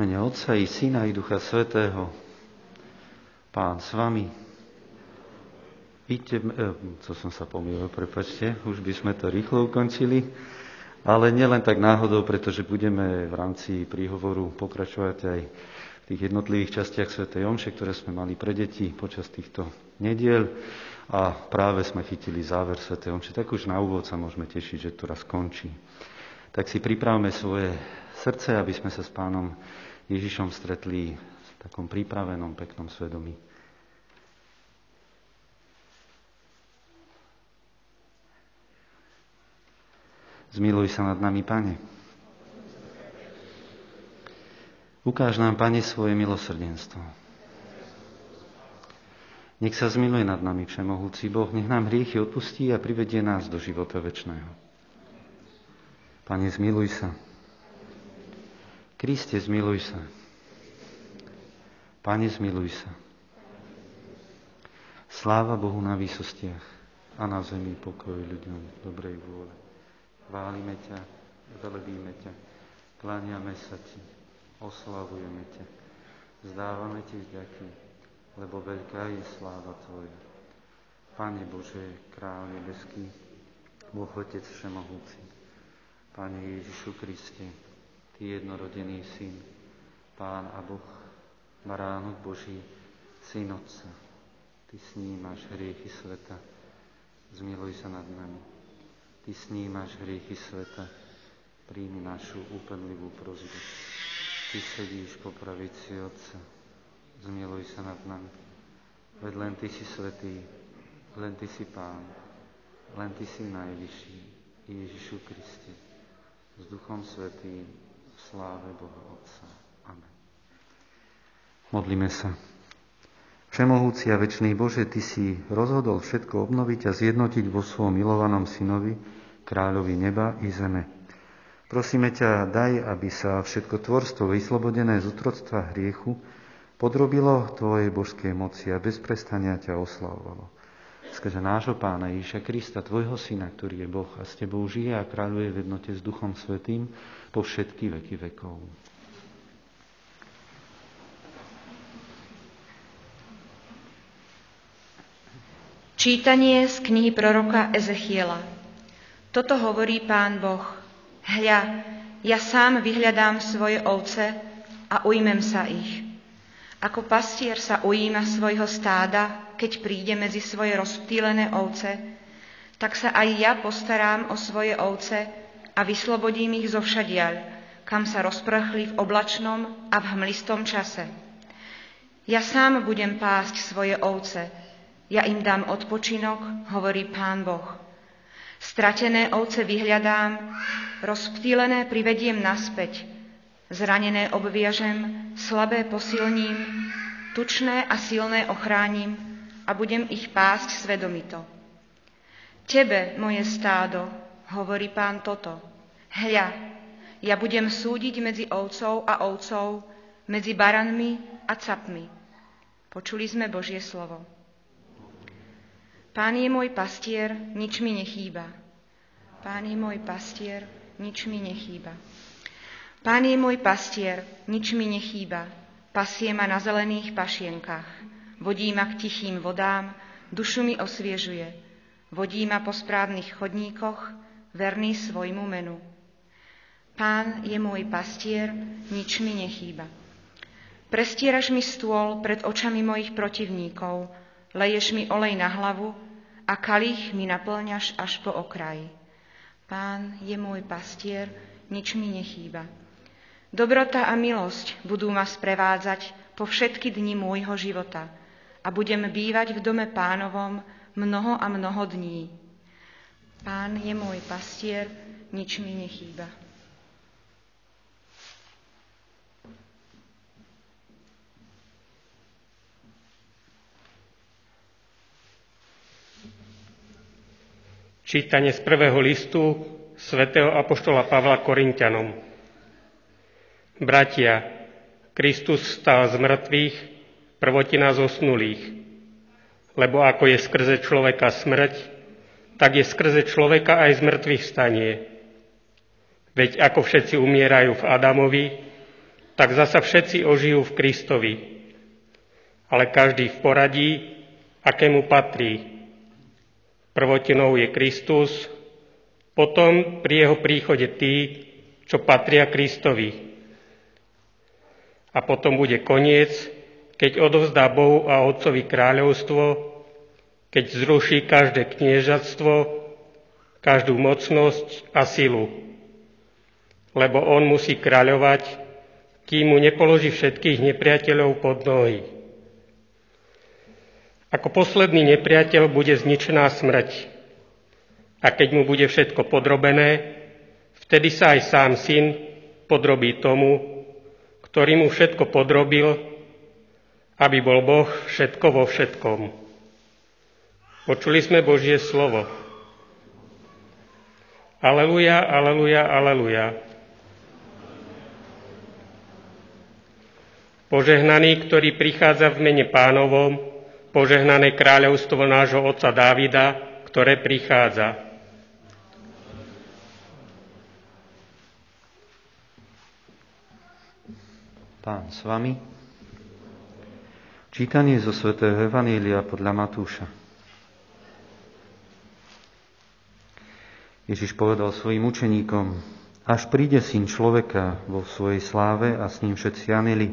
V mene Otca i Syna i Ducha Svätého. Pán s vami. Víte, co som sa pomýlil, prepáčte, už by sme to rýchlo ukončili, ale nielen tak náhodou, pretože budeme v rámci príhovoru pokračovať aj v tých jednotlivých častiach svätej omše, ktoré sme mali pre deti počas týchto nediel a práve sme chytili záver svätej omše, tak už na úvod sa môžeme tešiť, že to raz skončí. Tak si pripravme svoje srdce, aby sme sa s Pánom Ježišom stretli v takom pripravenom, peknom svedomí. Zmiluj sa nad nami, Pane. Ukáž nám, Pane, svoje milosrdenstvo. Nech sa zmiluje nad nami Všemohúci Boh, nech nám hriechy odpustí a privedie nás do života večného. Pane, zmiluj sa. Kriste, zmiluj sa. Pane, zmiluj sa. Sláva Bohu na výsostiach a na zemi pokoj ľuďom dobrej vôle. Chválime ťa, velebíme ťa, kláňame sa ti, oslavujeme ťa, vzdávame ti vďaky, lebo veľká je sláva tvoja. Pane Bože, Kráľ nebeský, Boh Otec všemohúci, Pane Ježišu Kriste, Ty jednorodený Syn, Pán a Boh, Baránok Boží, Syn Otca, Ty snímaš hriechy sveta, zmiluj sa nad nami. Ty snímaš hriechy sveta, príjmi našu úpenlivú prosbu. Ty sedíš po pravici Otca, zmiluj sa nad nami. Veď len Ty si svätý, len Ty si Pán, len Ty si najvyšší, Ježišu Kriste, s Duchom Svätým, v sláve Boha Otca. Amen. Modlíme sa. Všemohúci a večný Bože, Ty si rozhodol všetko obnoviť a zjednotiť vo svojom milovanom Synovi, Kráľovi neba i zeme. Prosíme ťa, daj, aby sa všetko tvorstvo vyslobodené z otroctva hriechu podrobilo Tvojej božskej moci a bez prestania ťa oslavovalo. Skrze nášho Pána Ježiša Krista, Tvojho Syna, ktorý je Boh a s Tebou žije a kráľuje v jednote s Duchom Svätým po všetky veky vekov. Čítanie z knihy proroka Ezechiela. Toto hovorí Pán Boh. Hľa, ja sám vyhľadám svoje ovce a ujmem sa ich. Ako pastier sa ujíma svojho stáda, keď príde medzi svoje rozptýlené ovce, tak sa aj ja postarám o svoje ovce a vyslobodím ich zovšadiaľ, kam sa rozprchli v oblačnom a v hmlistom čase. Ja sám budem pásť svoje ovce, ja im dám odpočinok, hovorí Pán Boh. Stratené ovce vyhľadám, rozptýlené privediem naspäť, zranené obviažem, slabé posilním, tučné a silné ochránim a budem ich pásť svedomito. Tebe, moje stádo, hovorí Pán toto. Hľa, ja budem súdiť medzi ovcov a ovcov, medzi baranmi a capmi. Počuli sme Božie slovo. Pán je môj pastier, nič mi nechýba. Pán je môj pastier, nič mi nechýba. Pán je môj pastier, nič mi nechýba. Pasie ma na zelených pašienkach. Vodí ma k tichým vodám, dušu mi osviežuje. Vodí ma po správnych chodníkoch, verný svojmu menu. Pán je môj pastier, nič mi nechýba. Prestieraš mi stôl pred očami mojich protivníkov, leješ mi olej na hlavu a kalich mi naplňaš až po okraj. Pán je môj pastier, nič mi nechýba. Dobrota a milosť budú ma sprevádzať po všetky dni môjho života a budem bývať v dome Pánovom mnoho a mnoho dní. Pán je môj pastier, nič mi nechýba. Čítanie z prvého listu svätého apoštola Pavla Korinťanom. Bratia, Kristus vstal z mŕtvych, prvotina zosnulých. Lebo ako je skrze človeka smrť, tak je skrze človeka aj z mŕtvych vstanie. Veď ako všetci umierajú v Adamovi, tak zasa všetci ožijú v Kristovi, ale každý v poradí, akému patrí. Prvotinou je Kristus, potom pri jeho príchode tí, čo patria Kristovi. A potom bude koniec, keď odovzdá Bohu a Otcovi kráľovstvo, keď zruší každé kniežatstvo, každú mocnosť a silu. Lebo on musí kráľovať, kým mu nepoloží všetkých nepriateľov pod nohy. Ako posledný nepriateľ bude zničená smrť. A keď mu bude všetko podrobené, vtedy sa aj sám syn podrobí tomu, ktorý mu všetko podrobil, aby bol Boh všetko vo všetkom. Počuli sme Božie slovo. Aleluja, aleluja, aleluja. Požehnaný, ktorý prichádza v mene Pánovom, požehnané kráľovstvo nášho otca Dávida, ktoré prichádza. Pán s vami. Čítanie zo svätého Evanjelia podľa Matúša. Ježiš povedal svojim učeníkom: až príde Syn človeka vo svojej sláve a s ním všetci anjeli,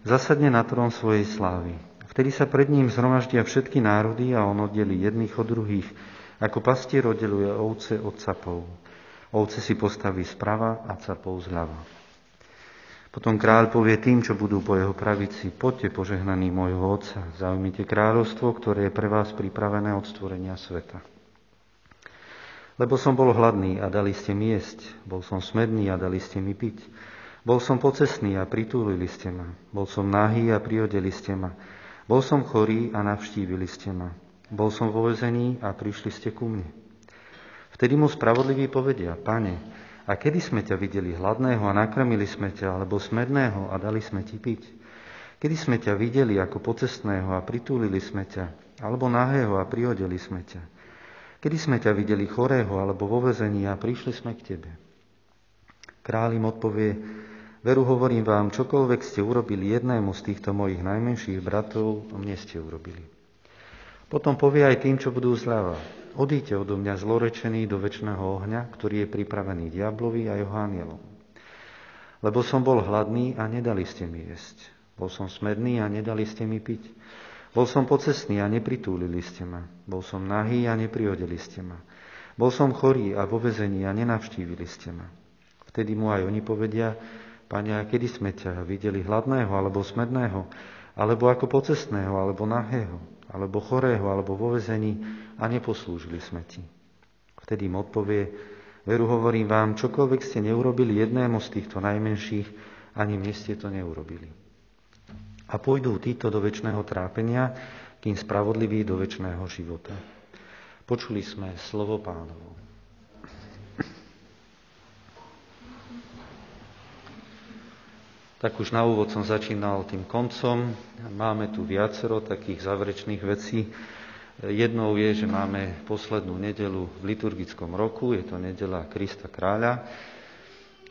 zasadne na trón svojej slávy. Vtedy sa pred ním zhromaždia všetky národy a on oddelí jedných od druhých, ako pastier oddeluje ovce od capov. Ovce si postaví zprava a capov zľava. Potom kráľ povie tým, čo budú po jeho pravici: poďte, požehnaní môjho Otca, zaujmite kráľovstvo, ktoré je pre vás pripravené od stvorenia sveta. Lebo som bol hladný a dali ste mi jesť, bol som smedný a dali ste mi piť. Bol som pocestný a pritúlili ste ma. Bol som nahý a priodeli ste ma. Bol som chorý a navštívili ste ma. Bol som vo väzení a prišli ste ku mne. Vtedy mu spravodliví povedia: Pane, a kedy sme ťa videli hladného a nakrmili sme ťa, alebo smedného a dali sme ti piť? Kedy sme ťa videli ako pocestného a pritúlili sme ťa, alebo nahého a priodeli sme ťa? Kedy sme ťa videli chorého alebo vo väzení a prišli sme k tebe? Kráľ im odpovie: veru hovorím vám, čokoľvek ste urobili jednému z týchto mojich najmenších bratov, mne ste urobili. Potom povie aj tým, čo budú zľava: odíďte odo mňa zlorečení do večného ohňa, ktorý je pripravený diablovi a jeho anjelom. Lebo som bol hladný a nedali ste mi jesť. Bol som smedný a nedali ste mi piť. Bol som pocestný a nepritúlili ste ma. Bol som nahý a neprihodili ste ma. Bol som chorý a vo väzení a nenavštívili ste ma. Vtedy mu aj oni povedia: Pane, a kedy sme ťa videli hladného alebo smedného, alebo ako pocestného, alebo nahého, alebo chorého, alebo vo väzení a neposlúžili sme ti? Vtedy im odpovie: veru hovorím vám, čokoľvek ste neurobili jednému z týchto najmenších, ani mne ste to neurobili. A pôjdu títo do večného trápenia, kým spravodliví do večného života. Počuli sme slovo Pánovo. Tak už na úvod som začínal tým koncom. Máme tu viacero takých záverečných vecí. Jednou je, že máme poslednú nedeľu v liturgickom roku. Je to nedeľa Krista kráľa.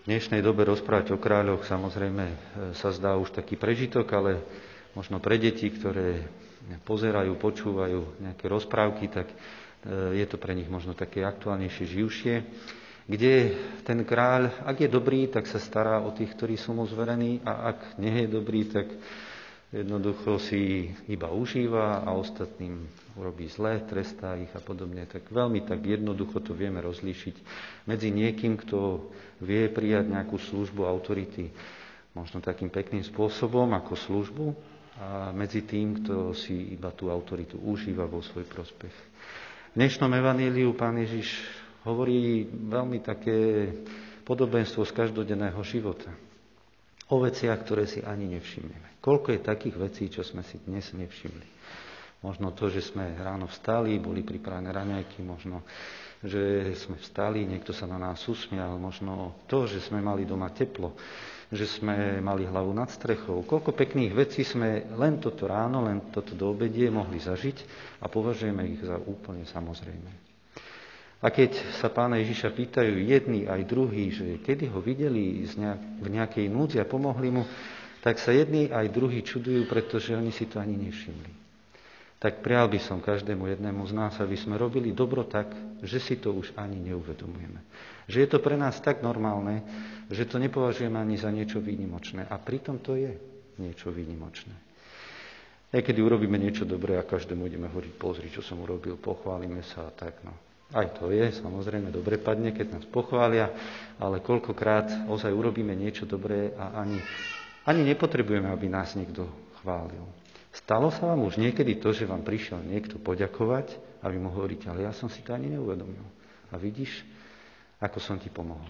V dnešnej dobe rozprávať o kráľoch samozrejme sa zdá už taký prežitok, ale možno pre deti, ktoré pozerajú, počúvajú nejaké rozprávky, tak je to pre nich možno také aktuálnejšie, živšie, kde ten kráľ, ak je dobrý, tak sa stará o tých, ktorí sú mu zverení, a ak nie je dobrý, tak jednoducho si iba užíva a ostatným urobí zle, trestá ich a podobne. Tak veľmi tak jednoducho to vieme rozlíšiť medzi niekým, kto vie prijať nejakú službu autority možno takým pekným spôsobom ako službu, a medzi tým, kto si iba tú autoritu užíva vo svoj prospech. V dnešnom evaníliu Pán Ježiš hovorí veľmi také podobenstvo z každodenného života. O veciach, ktoré si ani nevšimneme. Koľko je takých vecí, čo sme si dnes nevšimli? Možno to, že sme ráno vstali, boli pripravené raňajky, možno, že sme vstali, niekto sa na nás usmial, možno to, že sme mali doma teplo, že sme mali hlavu nad strechou. Koľko pekných vecí sme len toto ráno, len toto do obedie mohli zažiť a považujeme ich za úplne samozrejme. A keď sa Pána Ježiša pýtajú jedni aj druhí, že kedy ho videli v nejakej núdzi a pomohli mu, tak sa jedni aj druhí čudujú, pretože oni si to ani nevšimli. Tak prial by som každému jednému z nás, aby sme robili dobro tak, že si to už ani neuvedomujeme. Že je to pre nás tak normálne, že to nepovažujeme ani za niečo výnimočné. A pritom to je niečo výnimočné. Niekedy urobíme niečo dobré a každému ideme hovoriť, pozri, čo som urobil, pochválime sa a tak. No. Aj to je, samozrejme, dobre padne, keď nás pochvália, ale koľkokrát ozaj urobíme niečo dobré a ani nepotrebujeme, aby nás niekto chválil. Stalo sa vám už niekedy to, že vám prišiel niekto poďakovať a vy mu hovoríte, ale ja som si to ani neuvedomil. A vidíš, ako som ti pomohol.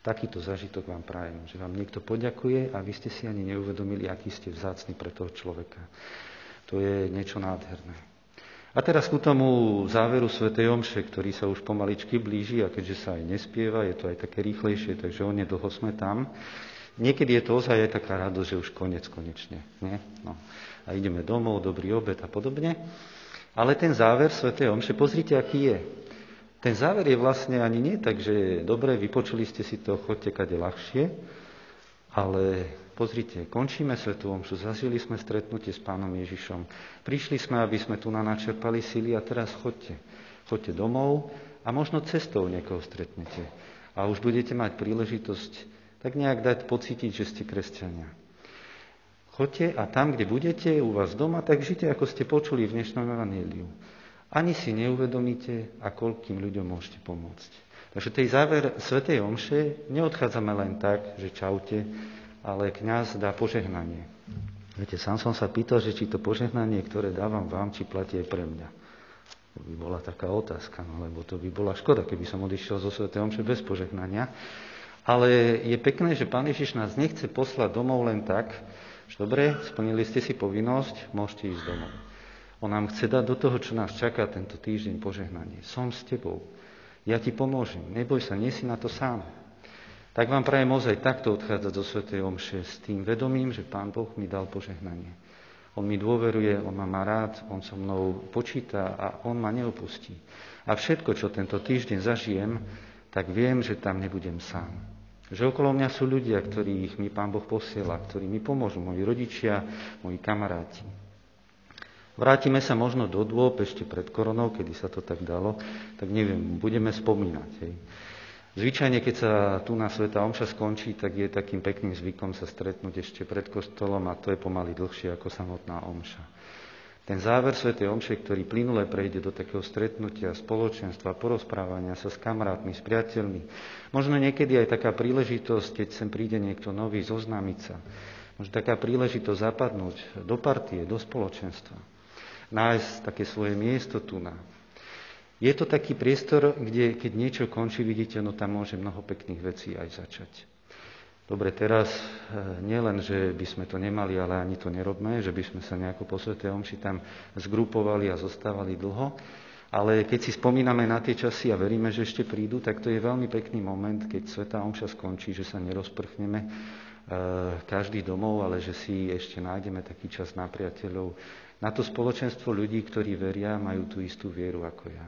Takýto zážitok vám prajem, že vám niekto poďakuje a vy ste si ani neuvedomili, aký ste vzácni pre toho človeka. To je niečo nádherné. A teraz ku tomu záveru svätej omše, ktorý sa už pomaličky blíži a keďže sa aj nespieva, je to aj také rýchlejšie, takže onedlho sme tam. Niekedy je to ozaj aj taká radosť, že už konečne. Nie? No. A ideme domov, dobrý obed a podobne. Ale ten záver svätej omše, pozrite, aký je. Ten záver je vlastne ani nie tak, že dobre, vypočuli ste si to, chodte kade ľahšie, ale pozrite, končíme svätú omšu, zažili sme stretnutie s Pánom Ježišom. Prišli sme, aby sme tu načerpali sily a teraz chodte. Chodte domov a možno cestou niekoho stretnete. A už budete mať príležitosť tak nejak dať pocítiť, že ste kresťania. Choďte a tam, kde budete, u vás doma, tak žite, ako ste počuli v dnešnom evanjeliu. Ani si neuvedomíte, a koľkým ľuďom môžete pomôcť. Takže tej záver svätej omše neodchádzame len tak, že čaute, ale kňaz dá požehnanie. Viete, sám som sa pýtal, že či to požehnanie, ktoré dávam vám, či platí aj pre mňa. To by bola taká otázka, no, lebo to by bola škoda, keby som odišiel zo svätej omše bez požehnania. Ale je pekné, že Pán Ježiš nás nechce poslať domov len tak, že dobre, splnili ste si povinnosť, môžete ísť domov. On nám chce dať do toho, čo nás čaká tento týždeň, požehnanie. Som s tebou, ja ti pomôžem, neboj sa, nie si na to sám. Tak vám prajem ozaj takto odchádzať zo svätej omše s tým vedomím, že Pán Boh mi dal požehnanie. On mi dôveruje, on ma má rád, on so mnou počíta a on ma neopustí. A všetko, čo tento týždeň zažijem, tak viem, že tam nebudem sám. Že okolo mňa sú ľudia, ktorých mi Pán Boh posiela, ktorí mi pomôžu, moji rodičia, moji kamaráti. Vrátime sa možno do dôb ešte pred koronou, kedy sa to tak dalo, tak neviem, budeme spomínať. Hej. Zvyčajne, keď sa tu na svätá omša skončí, tak je takým pekným zvykom sa stretnúť ešte pred kostolom a to je pomaly dlhšie ako samotná omša. Ten záver svätej omše, ktorý plynule prejde do takého stretnutia, spoločenstva, porozprávania sa s kamarátmi, s priateľmi. Možno niekedy aj taká príležitosť, keď sem príde niekto nový, zoznámiť sa. Možno taká príležitosť zapadnúť do partie, do spoločenstva. Nájsť také svoje miesto tu na. Je to taký priestor, kde keď niečo končí, vidíte, no tam môže mnoho pekných vecí aj začať. Dobre, teraz nielen, že by sme to nemali, ale ani to nerobme, že by sme sa nejako po svätej omši tam zgrupovali a zostávali dlho, ale keď si spomíname na tie časy a veríme, že ešte prídu, tak to je veľmi pekný moment, keď svätá omša skončí, že sa nerozprchneme každý domov, ale že si ešte nájdeme taký čas na priateľov, na to spoločenstvo ľudí, ktorí veria, majú tú istú vieru ako ja.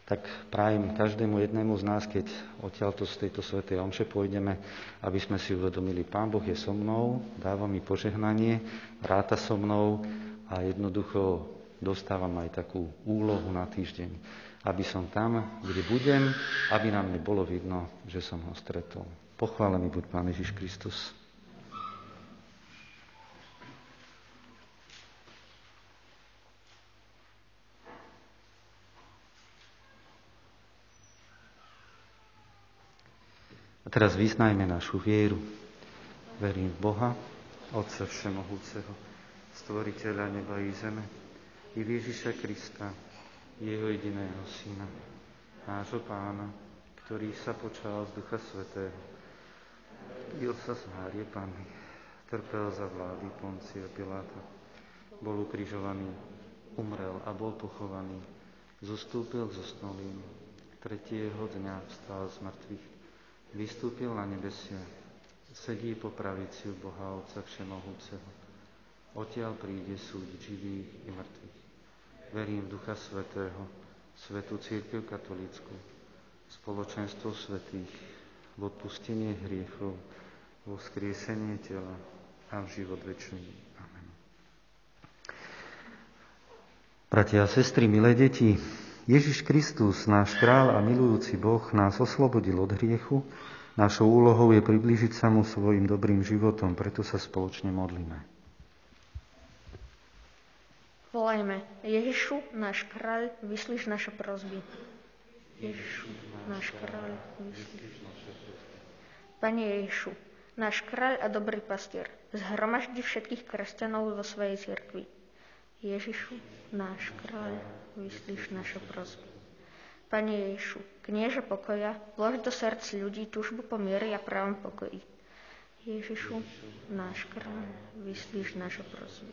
Tak prajem každému jednému z nás, keď odtiaľto z tejto svätej omše pôjdeme, aby sme si uvedomili, Pán Boh je so mnou, dáva mi požehnanie, ráta so mnou a jednoducho dostávam aj takú úlohu na týždeň, aby som tam, kde budem, aby na mne bolo vidno, že som ho stretol. Pochválený buď Pán Ježiš Kristus. A teraz vyznajme našu vieru. Verím v Boha, Otca Všemohúceho, Stvoriteľa neba i zeme, i v Ježiša Krista, Jeho jediného Syna, nášho Pána, ktorý sa počal z Ducha Svätého. Rodil sa z Márie Panny, trpel za vlády Poncia Piláta, bol ukrižovaný, umrel a bol pochovaný, zostúpil k zosnulým, tretieho dňa vstal z mŕtvych, vystúpil na nebesia, sedí po pravici Boha Otca Všemohúceho. Odtiaľ príde súdiť živých i mŕtvych. Verím v Ducha Svätého, Svätú Cirkev katolícku, spoločenstvo svätých, v odpustenie hriechov, v vo vzkriesenie tela a v život večný. Amen. Bratia a sestry, milé deti, Ježiš Kristus, náš kráľ a milujúci Boh, nás oslobodil od hriechu. Našou úlohou je priblížiť sa mu svojim dobrým životom, preto sa spoločne modlíme. Volajme: Ježišu, náš kráľ, vyslíš naše prosby. Ježišu, náš kráľ, vyslíš naše prosby. Pane Ježišu, náš kráľ a dobrý pastier, zhromaždi všetkých kresťanov vo svojej cirkvi. Ježišu, náš kráľ, vyslíš naše prosby. Pane Ježišu, knieže pokoja, vlož do srdc ľudí túžbu po miere a pravom pokoji. Ježišu, náš kráľ, vyslíš naše prosby.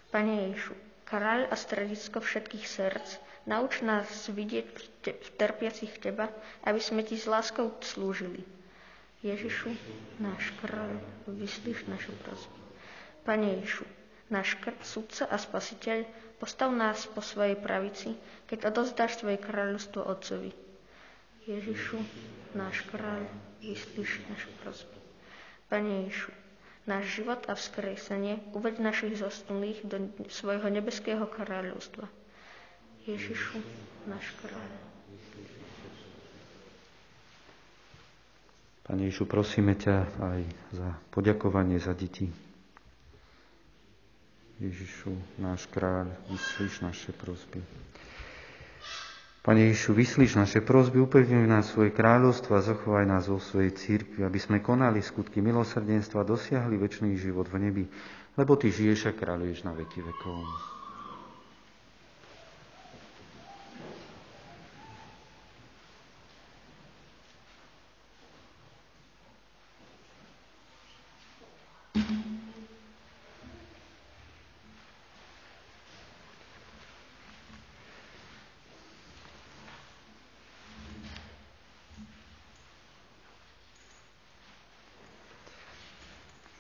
Pane Ježišu, kráľ a stredisko všetkých srdc, nauč nás vidieť v trpiacich Teba, aby sme Ti s láskou slúžili. Ježišu, náš kráľ, vyslíš naše prosby. Pane Ježišu, náš sudca a spasiteľ, postav nás po svojej pravici, keď odovzdáš svoje kráľovstvo Otcovi. Ježišu, náš kráľ, vyslíš naše prosby. Pane Ježišu, náš život a vzkriesenie uveď našich zosnulých do svojho nebeského kráľovstva. Ježišu, náš kráľ. Pane Ježišu, prosíme ťa aj za poďakovanie za deti. Ježišu, náš kráľ, vyslíš naše prosby. Pane Ježišu, vyslíš naše prosby, upevňuj nás svoje kráľovstvo a zachovaj nás vo svojej cirkvi, aby sme konali skutky milosrdenstva a dosiahli večný život v nebi, lebo Ty žiješ a kráľuješ na veky vekov.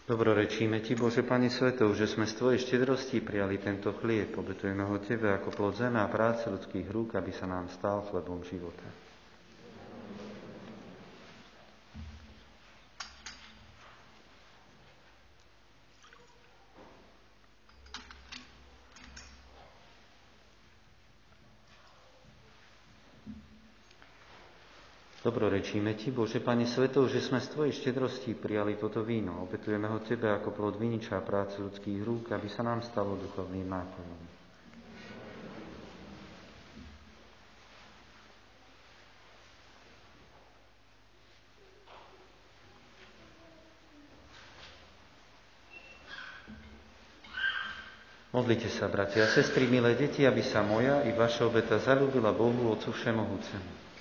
Dobrorečíme Ti, Bože, Pane Svetov, že sme z Tvojej štedrosti prijali tento chlieb. Obetujeme ho Tebe ako plod zeme a práce ľudských rúk, aby sa nám stal chlebom života. Dobrorečíme Ti, Bože, Pane Svetov, že sme z Tvojej štedrosti prijali toto víno. Obetujeme ho Tebe ako plod viniča a práce ľudských rúk, aby sa nám stalo duchovným nápojom. Modlite sa, bratia a sestry, milé deti, aby sa moja i vaša obeta zaľúbila Bohu, Otcu Všemohúcemu.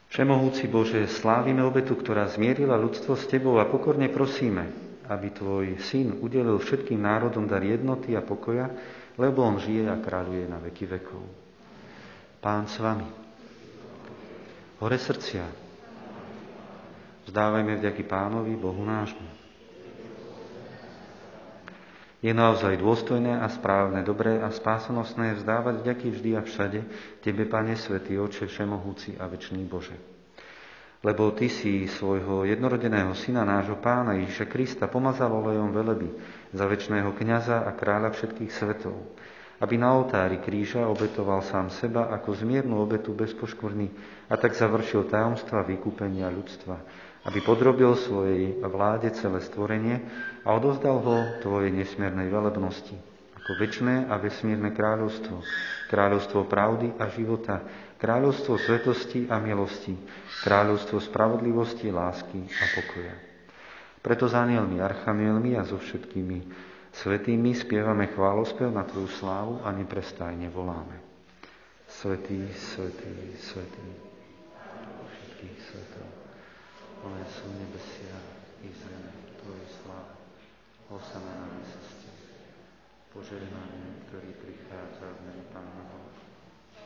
Všemohúci Bože, slávime obetu, ktorá zmierila ľudstvo s Tebou a pokorne prosíme, aby Tvoj Syn udelil všetkým národom dar jednoty a pokoja, lebo On žije a kráľuje na veky vekov. Pán s vami. Hore srdcia. Vzdávajme vďaky Pánovi, Bohu nášmu. Je naozaj dôstojné a správne, dobré a spásonosné vzdávať vďaky vždy a všade Tebe, Pane Svätý, Otče Všemohúci a večný Bože. Lebo Ty si svojho jednorodeného Syna, nášho Pána Ježiša Krista, pomazal olejom veleby za večného kňaza a kráľa všetkých svetov, aby na oltári kríža obetoval sám seba ako zmiernu obetu bez poškvrny a tak završil tajomstva vykúpenia ľudstva, aby podrobil svojej vláde celé stvorenie a odovzdal ho Tvojej nesmiernej velebnosti, ako večné a vesmírne kráľovstvo, kráľovstvo pravdy a života, kráľovstvo svetosti a milosti, kráľovstvo spravodlivosti, lásky a pokoja. Preto s anielmi, archanielmi a so všetkými svätými spievame chválospev na Tvoju slávu a neprestajne voláme. Svätý, svätý, svätý, všetkých svetov. Plné sú nebesia i zem Tvojej slávy. Hosana na výsosti. Požehnaný, ktorý prichádza v mene Pánovom.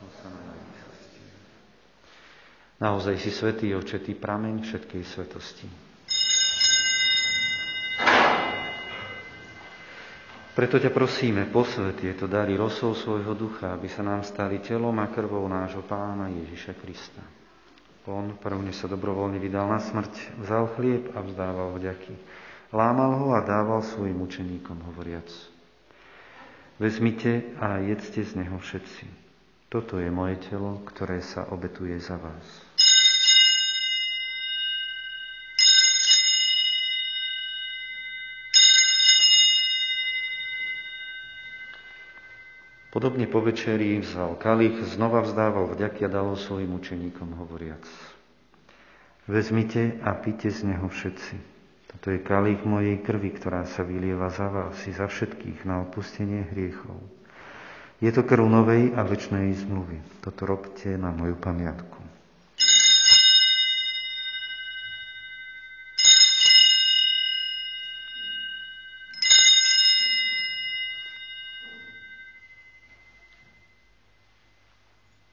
Hosana na výsosti. Naozaj si svätý, Oče, Ty prameň všetkej svetosti. Preto ťa prosíme, posväť tieto dary rosou svojho ducha, aby sa nám stali telom a krvou nášho Pána Ježiša Krista. On prvne sa dobrovoľne vydal na smrť, vzal chlieb a vzdával vďaky. Lámal ho a dával svojim učeníkom, hovoriac: Vezmite a jedzte z neho všetci. Toto je moje telo, ktoré sa obetuje za vás. Podobne po večeri vzal kalich, znova vzdával vďaky a dal ho svojim učeníkom, hovoriac: Vezmite a pite z neho všetci. Toto je kalich mojej krvi, ktorá sa vylieva za vás i za všetkých na odpustenie hriechov. Je to krv novej a večnej zmluvy. Toto robte na moju pamiatku.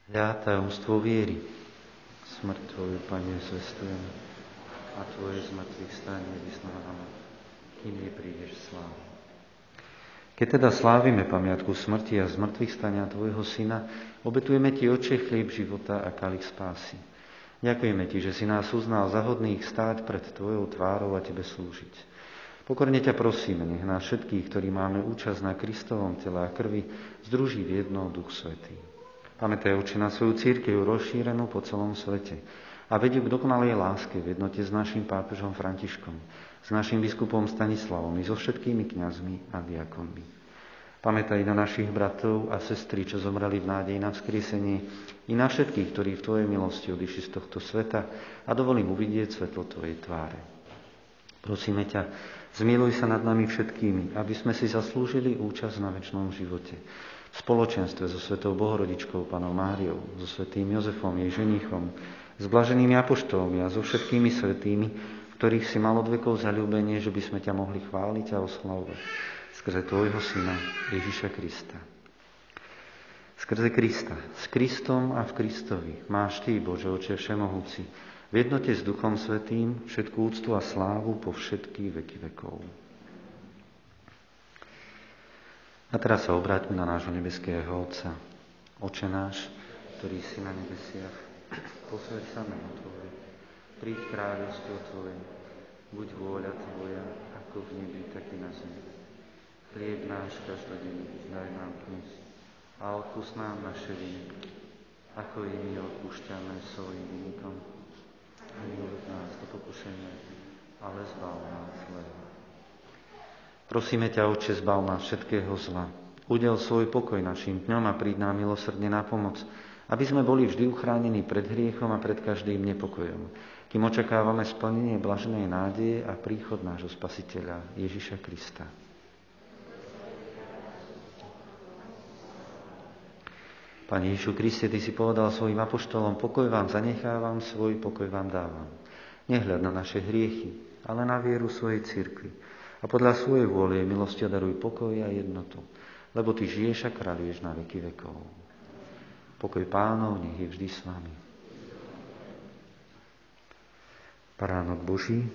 Hľa, tajomstvo viery. Smrť Tvoju, Pane, zvestujem a Tvoje zmrtvých stanie vyznávame, kým neprídeš slávu. Keď teda slávime pamiatku smrti a zmrtvých stania Tvojho Syna, obetujeme Ti, Otče, chlieb života a kalich spásy. Ďakujeme Ti, že si nás uznal za hodných stáť pred Tvojou tvárou a Tebe slúžiť. Pokorne ťa prosíme, nech nás všetkých, ktorí máme účasť na Kristovom tele a krvi, združí v jedno Duch Svätý. Pamätaj, Otče, na svoju cirkev rozšírenú po celom svete a vedie k dokonalej láske v jednote s našim pápežom Františkom, s našim biskupom Stanislavom i so všetkými kňazmi a diakonmi. Pamätaj na našich bratov a sestry, čo zomreli v nádeji na vzkriesenie, i na všetkých, ktorí v Tvojej milosti odišli z tohto sveta a dovolím uvidieť svetlo Tvojej tváre. Prosíme ťa, zmiluj sa nad nami všetkými, aby sme si zaslúžili účasť na večnom živote. V spoločenstve so Svetou Bohorodičkou, Pannou Máriou, so Svätým Jozefom, jej ženíchom, s blaženými apoštolmi a so všetkými svätými, ktorých si mal od vekov zaľúbenie, že by sme ťa mohli chváliť a oslavovať skrze Tvojho Syna, Ježiša Krista. Skrze Krista, s Kristom a v Kristovi máš Ty, Bože Otče všemohúci, v jednote s Duchom Svätým všetkú úctu a slávu po všetky veky vekov. A teraz sa obráťme na nášho nebeského Otca. Oče náš, ktorý si na nebesiach, posväť sa meno Tvoje, príď kráľovstvo Tvoje, buď vôľa Tvoja, ako v nebi, tak i na zemi. Chlieb náš každodenný daj nám dnes a odpusť nám naše viny, ako i my odpúšťame svojim vinníkom. A neuved nás do pokušenia, ale zbav nás zlého. Prosíme ťa, Otče, zbav nás všetkého zla. Udel svoj pokoj našim dňom a príď nám milosrdne na pomoc, aby sme boli vždy uchránení pred hriechom a pred každým nepokojom, kým očakávame splnenie blaženej nádeje a príchod nášho Spasiteľa Ježiša Krista. Pane Ježišu Kriste, Ty si povedal svojim apoštolom: pokoj vám zanechávam, svoj pokoj vám dávam. Nehľad na naše hriechy, ale na vieru svojej cirkvi. A podľa svojej vôle milosťou daruj pokoj a jednotu, lebo Ty žiješ a kráľuješ na veky vekov. Pokoj Pánov nech je vždy s vami. Baránok Boží,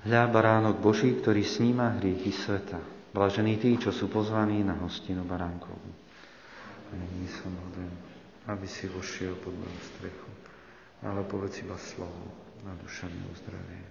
hľa, baránok Boží, ktorý sníma hriechy sveta. Blažení tí, čo sú pozvaní na hostinu baránkovú. Pane, nie som hoden, aby si vošiel pod moju strechu, ale povedz iba slovo, a duša mi uzdravie.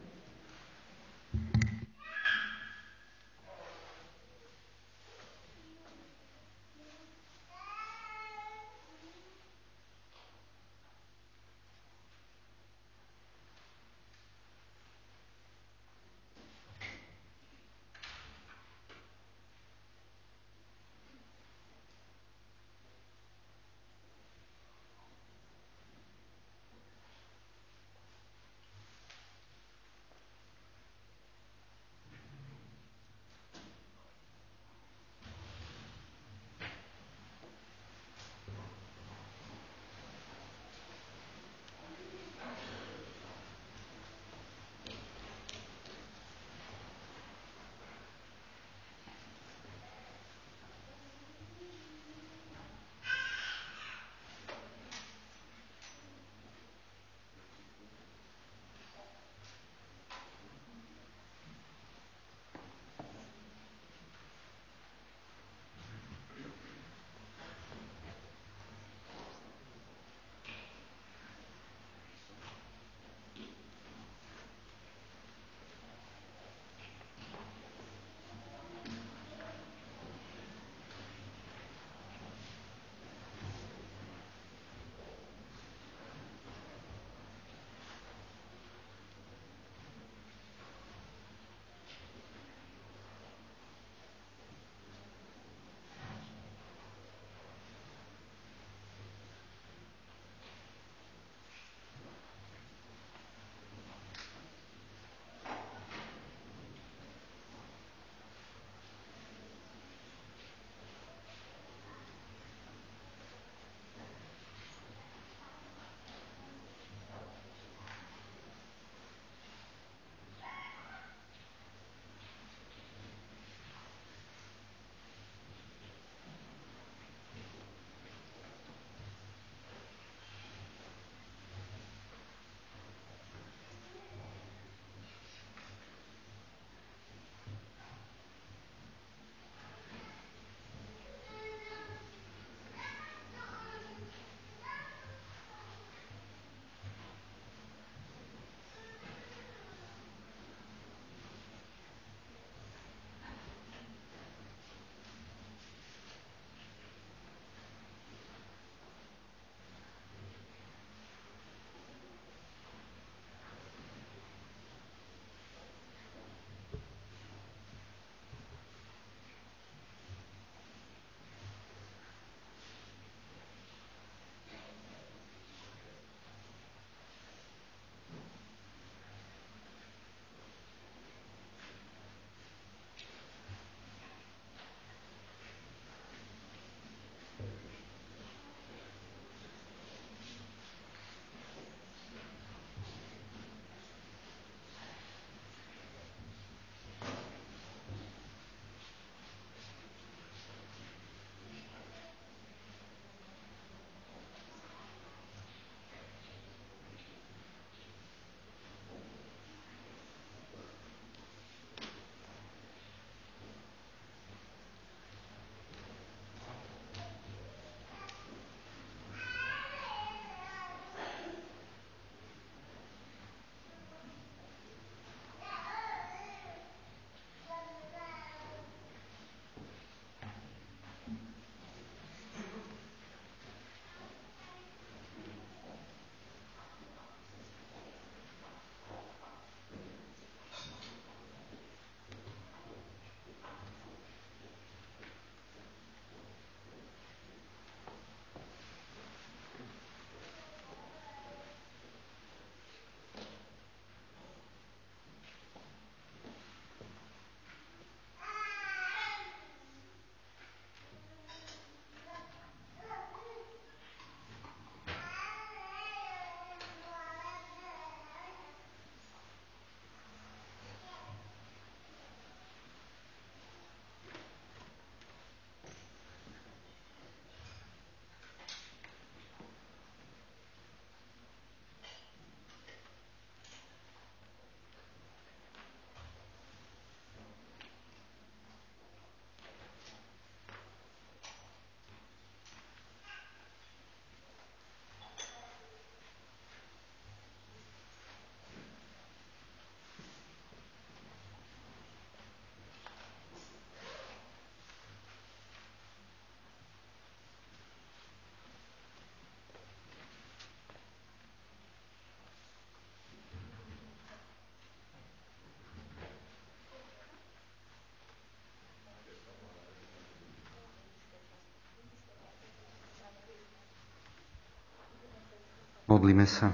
Modlíme sa.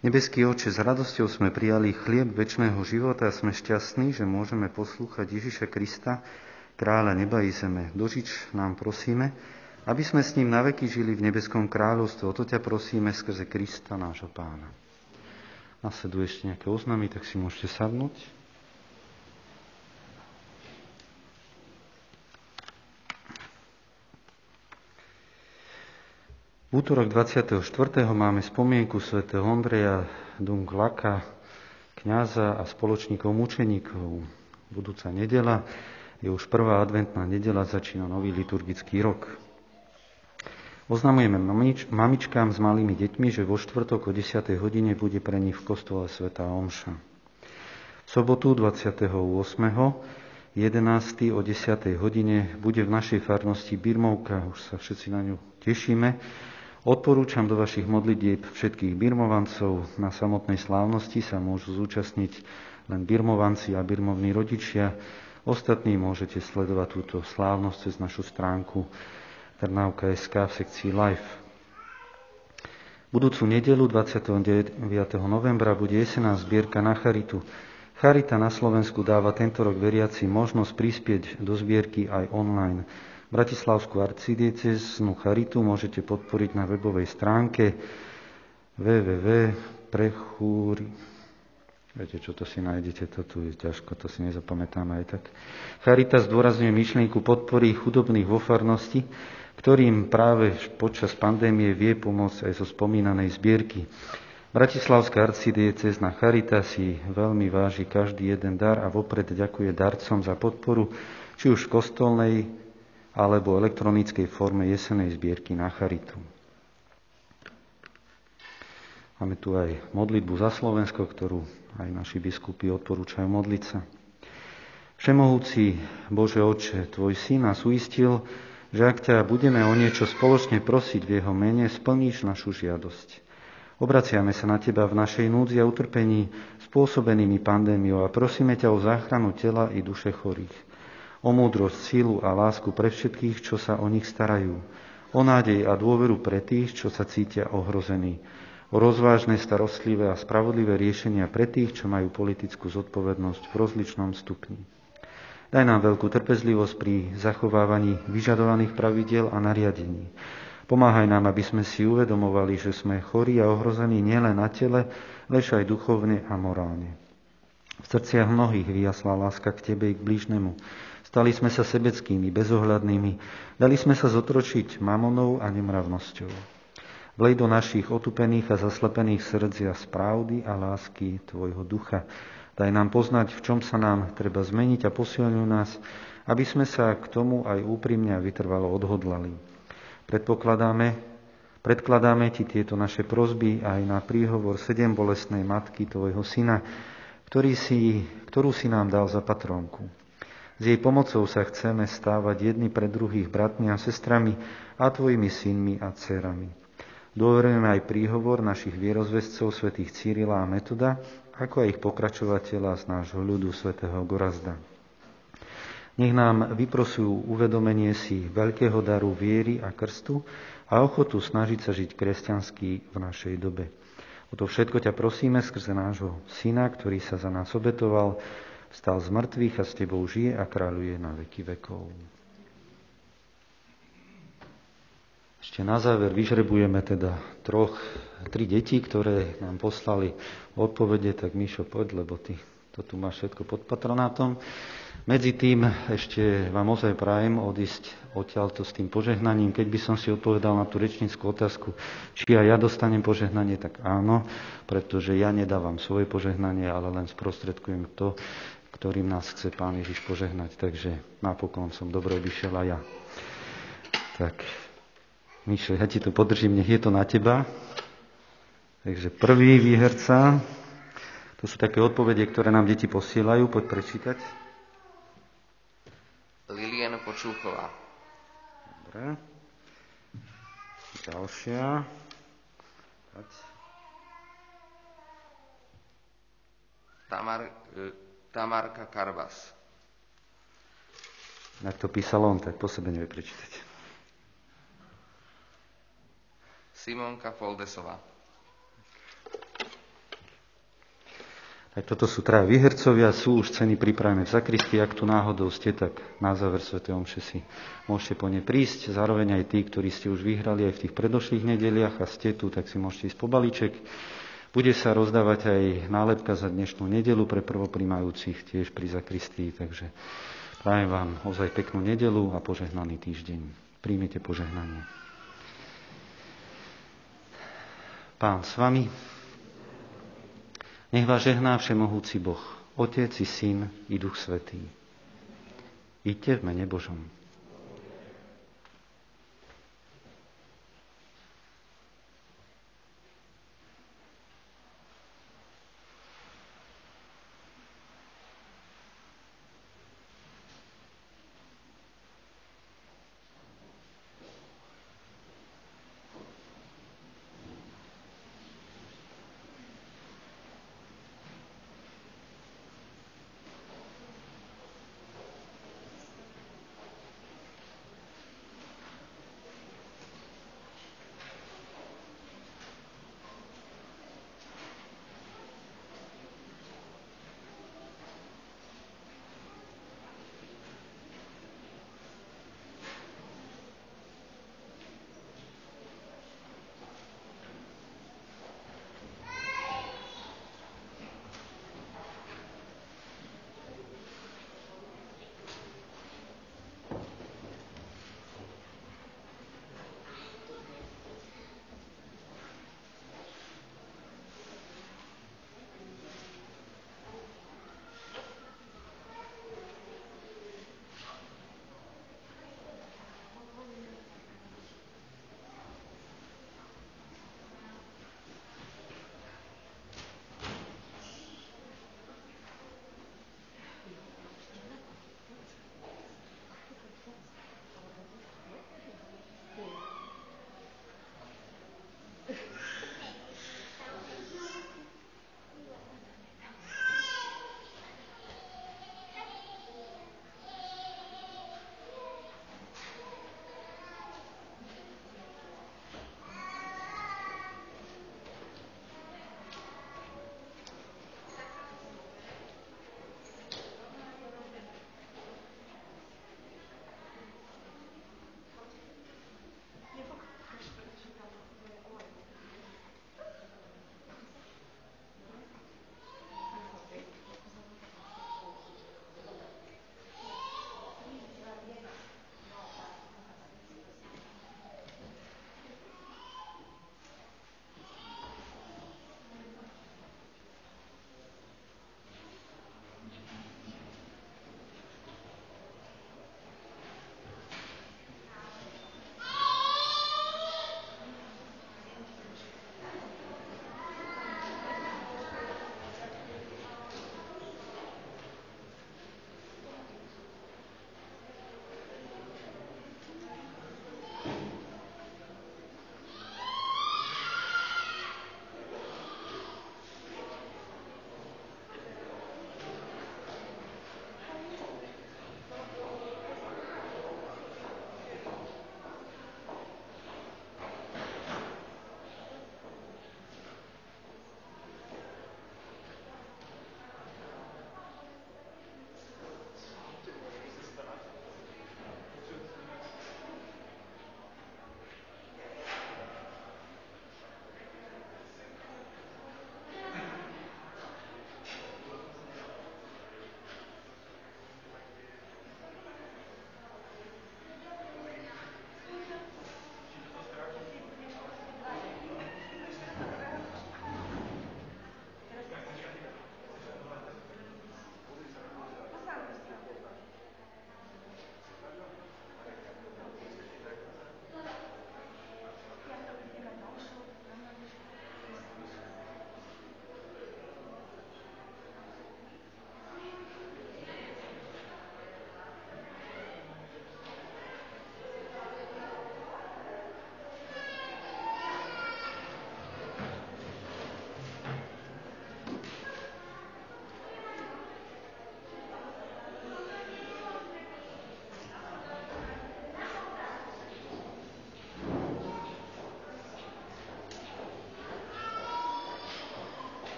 Nebeský Otče, s radosťou sme prijali chlieb večného života a sme šťastní, že môžeme poslúchať Ježiša Krista, kráľa neba i zeme. Dožič nám prosíme, aby sme s ním naveky žili v nebeskom kráľovstve. O to ťa prosíme skrze Krista, nášho Pána. Nasleduje ešte nejaké oznámy, tak si môžete sadnúť. V útorok 24. máme spomienku svätého Ondreja Dunglaka, kňaza a spoločníkov mučeníkov. Budúca nedeľa je už prvá adventná nedeľa, začína nový liturgický rok. Oznamujeme mamičkám s malými deťmi, že vo štvrtok o 10. hodine bude pre nich v kostole svätá omša. V sobotu 28. 11. o 10. hodine bude v našej farnosti birmovka, už sa všetci na ňu tešíme. Odporúčam do vašich modlitieb všetkých birmovancov. Na samotnej slávnosti sa môžu zúčastniť len birmovanci a birmovní rodičia. Ostatní môžete sledovať túto slávnosť cez našu stránku Trnavka.sk v sekcii Live. Budúcu nedeľu 29. novembra bude jesenná zbierka na charitu. Charita na Slovensku dáva tento rok veriacim možnosť prispieť do zbierky aj online. Bratislavskú arcidiecéznu charitu môžete podporiť na webovej stránke www.prechúri. Viete, čo to si nájdete, to tu je ťažko, to si nezapamätáme aj tak. Charita zdôrazňuje myšlienku podpory chudobných vo farnosti, ktorým práve počas pandémie vie pomôcť aj zo spomínanej zbierky. Bratislavská arcidiecézna charita si veľmi váži každý jeden dar a vopred ďakuje darcom za podporu, či už v kostolnej alebo elektronickej forme jesennej zbierky na charitu. Máme tu aj modlitbu za Slovensko, ktorú aj naši biskupy odporúčajú modliť sa. Všemohúci Bože Otče, Tvoj Syn nás uistil, že ak ťa budeme o niečo spoločne prosiť v Jeho mene, splníš našu žiadosť. Obraciame sa na Teba v našej núdzi a utrpení spôsobenými pandémiou a prosíme ťa o záchranu tela i duše chorých. O múdrosť, sílu a lásku pre všetkých, čo sa o nich starajú. O nádej a dôveru pre tých, čo sa cítia ohrození. O rozvážne, starostlivé a spravodlivé riešenia pre tých, čo majú politickú zodpovednosť v rozličnom stupni. Daj nám veľkú trpezlivosť pri zachovávaní vyžadovaných pravidiel a nariadení. Pomáhaj nám, aby sme si uvedomovali, že sme chorí a ohrození nielen na tele, lež aj duchovne a morálne. V srdciach mnohých vyjasla láska k Tebe i k blížnemu. Stali sme sa sebeckými, bezohľadnými. Dali sme sa zotročiť mamonou a nemravnosťou. Vlej do našich otupených a zaslepených srdc jas pravdy a lásky Tvojho ducha. Daj nám poznať, v čom sa nám treba zmeniť a posilňuj nás, aby sme sa k tomu aj úprimne a vytrvalo odhodlali. Predkladáme Ti tieto naše prosby aj na príhovor 7 bolestnej matky Tvojho Syna, ktorú si nám dal za patrónku. S jej pomocou sa chceme stávať jedni pre druhých bratmi a sestrami a Tvojimi synmi a dcerami. Dôverujeme aj príhovor našich vierozvescov svätých Cyrila a Metoda, ako aj ich pokračovateľa z nášho ľudu svätého Gorazda. Nech nám vyprosujú uvedomenie si veľkého daru viery a krstu a ochotu snažiť sa žiť kresťansky v našej dobe. O to všetko ťa prosíme skrze nášho Syna, ktorý sa za nás obetoval, vstal z mŕtvych a s Tebou žije a kráľuje na veky vekov. Ešte na záver vyžrebujeme teda 3 deti, ktoré nám poslali odpovede, tak Mišo, poď, lebo ty to tu máš všetko pod patronátom. Medzi tým ešte vám ozaj prajem odísť odtiaľto s tým požehnaním. Keď by som si odpovedal na tú rečnícku otázku, či aj ja dostanem požehnanie, tak áno, pretože ja nedávam svoje požehnanie, ale len sprostredkujem to, ktorým nás chce Pán Ježiš požehnať. Takže napokon som dobre odišiel aj ja. Tak, Mišo, ja ti to podržím, nech je to na teba. Takže prvý výherca, to sú také odpovede, ktoré nám deti posielajú, poď prečítať. Liliana Počúchová. Dobre. Ďalšia. Tamarka Karbas. Ak to písal on, tak po sebe nevie prečítať. Simonka Foldesová. Tak toto sú traja výhercovia, sú už ceny pripravené v zakristii. Ak tu náhodou ste, tak na záver svätej omše si môžete po ne prísť. Zároveň aj tí, ktorí ste už vyhrali aj v tých predošlých nedeliach a ste tu, tak si môžete ísť po balíček. Bude sa rozdávať aj nálepka za dnešnú nedelu pre prvopríjmajúcich tiež pri zakristii. Takže prajem vám ozaj peknú nedelu a požehnaný týždeň. Príjmite požehnanie. Pán s vami. Nech vás žehná všemohúci Boh, Otec i Syn i Duch Svätý. Iďte v mene Božom.